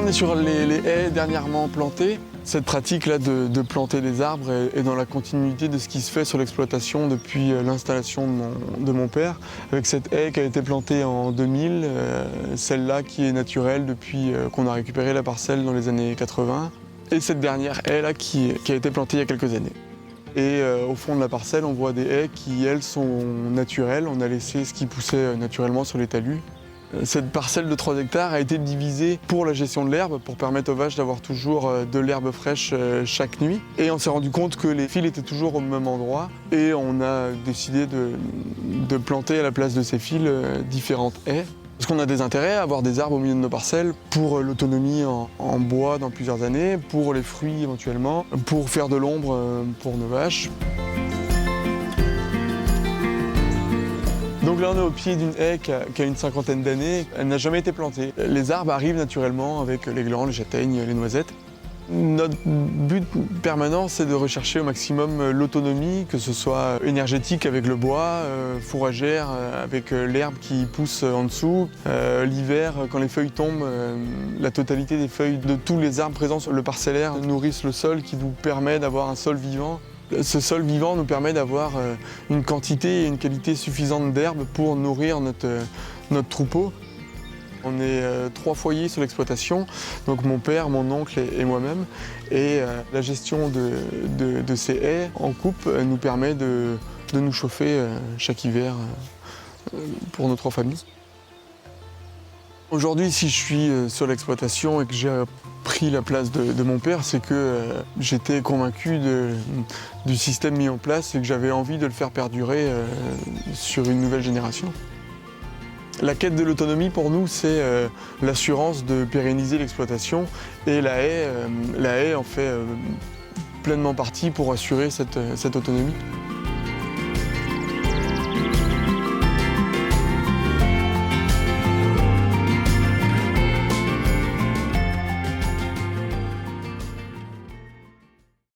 est sur les haies dernièrement plantées. Cette pratique-là de planter des arbres est dans la continuité de ce qui se fait sur l'exploitation depuis l'installation de mon père. Avec cette haie qui a été plantée en 2000, celle-là qui est naturelle depuis qu'on a récupéré la parcelle dans les années 80. Et cette dernière haie-là qui a été plantée il y a quelques années. Et au fond de la parcelle, on voit des haies qui, elles, sont naturelles. On a laissé ce qui poussait naturellement sur les talus. Cette parcelle de 3 hectares a été divisée pour la gestion de l'herbe, pour permettre aux vaches d'avoir toujours de l'herbe fraîche chaque nuit. Et on s'est rendu compte que les fils étaient toujours au même endroit. Et on a décidé de planter à la place de ces fils différentes haies. Parce qu'on a des intérêts à avoir des arbres au milieu de nos parcelles pour l'autonomie en bois dans plusieurs années, pour les fruits éventuellement, pour faire de l'ombre pour nos vaches. Donc là, on est au pied d'une haie qui a une 50aine d'années. Elle n'a jamais été plantée. Les arbres arrivent naturellement avec les glands, les châtaignes, les noisettes. Notre but permanent, c'est de rechercher au maximum l'autonomie, que ce soit énergétique avec le bois, fourragère avec l'herbe qui pousse en dessous. L'hiver, quand les feuilles tombent, la totalité des feuilles de tous les arbres présents sur le parcellaire nourrissent le sol qui nous permet d'avoir un sol vivant. Ce sol vivant nous permet d'avoir une quantité et une qualité suffisante d'herbe pour nourrir notre troupeau. On est 3 foyers sur l'exploitation, donc mon père, mon oncle et moi-même. Et la gestion de ces haies en coupe nous permet de nous chauffer chaque hiver pour nos 3 familles. Aujourd'hui, si je suis sur l'exploitation et que j'ai pris la place de mon père, c'est que j'étais convaincu du système mis en place et que j'avais envie de le faire perdurer sur une nouvelle génération. La quête de l'autonomie pour nous, c'est l'assurance de pérenniser l'exploitation et la haie en fait pleinement partie pour assurer cette autonomie.